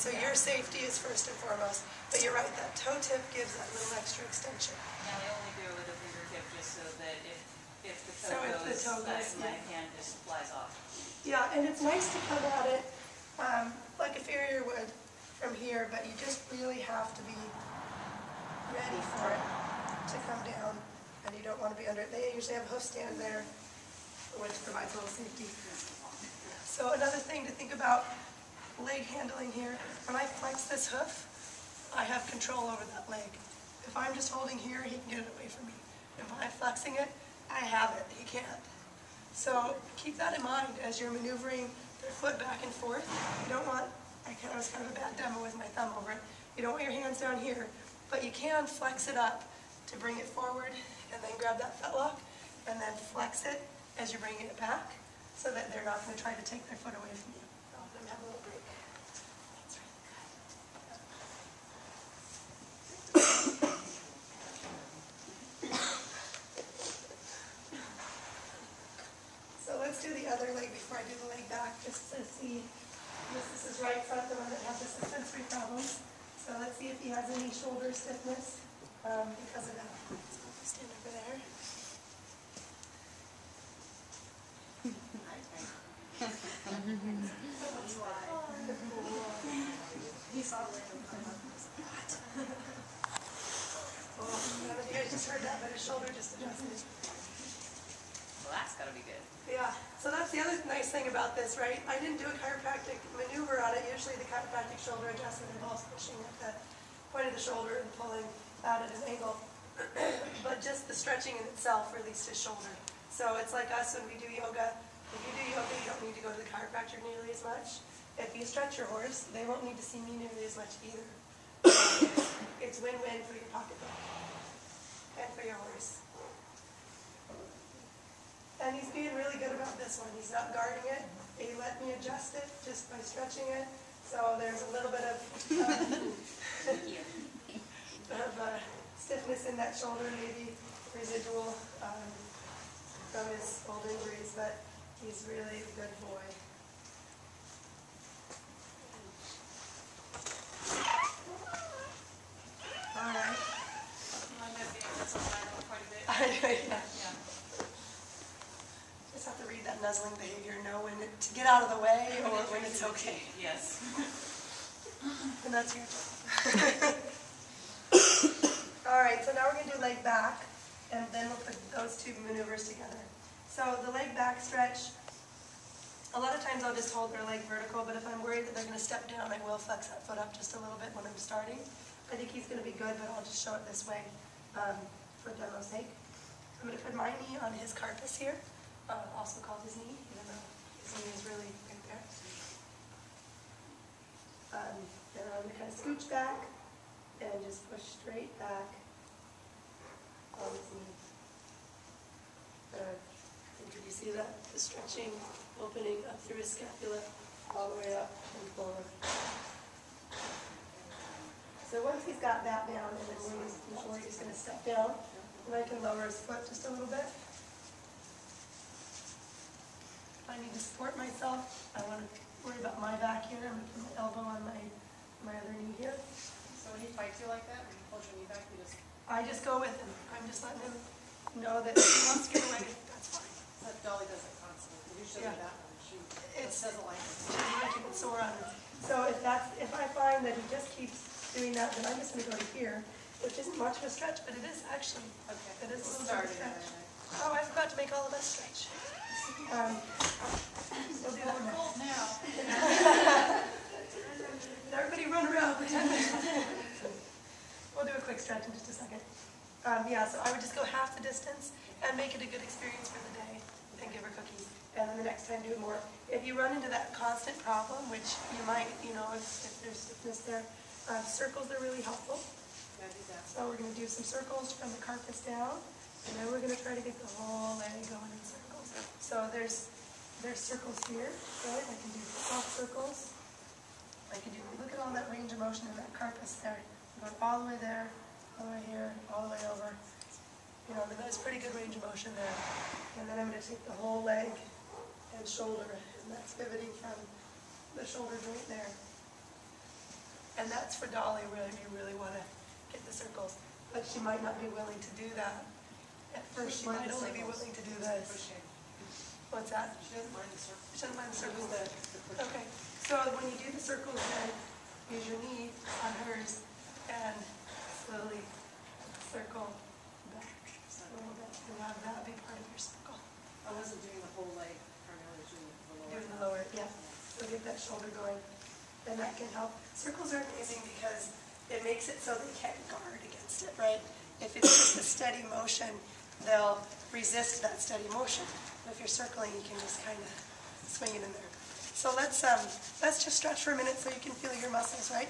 So your safety is first and foremost. But you're right, that toe tip gives that little extra extension. Now they only do it with a fingertip just so that if the toe goes, my hand just flies off. Yeah, and it's nice to come at it like a farrier would from here, but you just really have to be ready for it to come down, and you don't want to be under it. They usually have a hoof stand there, which provides a little safety. So another thing to think about, leg handling here. When I flex this hoof, I have control over that leg. If I'm just holding here, he can get it away from me. If I'm flexing it, I have it. He can't. So keep that in mind as you're maneuvering their foot back and forth. You don't want, that was kind of a bad demo with my thumb over it. You don't want your hands down here, but you can flex it up to bring it forward and then grab that fetlock and then flex it as you're bringing it back so that they're not going to try to take their foot away from you. I'll let them have a little break. So let's do the other leg before I do the leg back, just to see. This is right front, the one that has the suspensory problems. So let's see if he has any shoulder stiffness because of that. So I'll stand over there. He's all in. What? Oh, you guys just heard that, but his shoulder just adjusted. Well, that's got to be good. Yeah, so that's the other nice thing about this, right? I didn't do a chiropractic maneuver on it. Usually the chiropractic shoulder adjustment involves pushing at the point of the shoulder and pulling out at an angle. But just the stretching in itself released his shoulder. So it's like us when we do yoga. If you do yoga, you don't need to go to the chiropractor nearly as much. If you stretch your horse, they won't need to see me nearly as much either. It's win-win for your pocketbook and for your horse. And he's being really good about this one. He's not guarding it. He let me adjust it just by stretching it. So there's a little bit of stiffness in that shoulder, maybe residual from his old injuries, but he's really a good boy. All right. I might be able to quite a bit. Yeah. Just have to read that nuzzling behavior, know when to get out of the way or when it's okay. Yes. And that's your job. All right, so now we're going to do leg back, and then we'll put those two maneuvers together. So the leg back stretch, a lot of times I'll just hold their leg vertical, but if I'm worried that they're going to step down, I will flex that foot up just a little bit when I'm starting. I think he's going to be good, but I'll just show it this way for demo's sake. I'm going to put my knee on his carpus here, also called his knee, even though his knee is really right there. Then I'm going to kind of scooch back and just push straight back on his knee. Did you see that? The stretching, opening up through his scapula, all the way up and forward. So once he's got that down, and then before he's going to step down, and I can lower his foot just a little bit. If I need to support myself, I want to worry about my back here. I'm going to put my elbow on my other knee here. So when he fights you like that, when you pull your knee back, you just... I just go with him. I'm just letting him know that if he wants to get away, that's fine. That Dolly does it constantly. You show me that one. She doesn't like it. She's making it sore on her. So if I find that he just keeps doing that, then I'm just going to go to here, which isn't much of a stretch, but it is actually. Okay. It is a little bit of a stretch. Oh, I forgot to make all of us stretch. We'll do that. We're cold now. Everybody run around for 10 minutes. We'll do a quick stretch in just a second. Yeah, so I would just go half the distance and make it a good experience for the day and give her cookies. And then the next time do more. If you run into that constant problem, which you might, if there's stiffness there, circles are really helpful. Yeah, do that. So we're going to do some circles from the carcass down, and then we're going to try to get the whole leg going in circles. So there's circles here, right? I can do soft circles. I can do, look at all that range of motion in that carcass there. I'm going all the way there, all the way here, all the way over. There's pretty good range of motion there. And then I'm going to take the whole leg and shoulder, and that's pivoting from the shoulder joint there. And that's for Dolly, where if you really want to get the circles. But she might not be willing to do that. At first, she might only be willing to do this. Pushing. What's that? She doesn't mind the circle. She doesn't mind the circles. The pushing. Okay, so when you do the circles, then use your knee on hers and slowly circle back a little bit and have that be part of your circle. I wasn't doing the whole leg, primarily doing the lower. Doing the lower, yeah. So get that shoulder going, and that can help. Circles are amazing because it makes it so they can't guard against it, right? If it's just a steady motion, they'll resist that steady motion. But if you're circling, you can just kind of swing it in there. So let's just stretch for a minute so you can feel your muscles, right?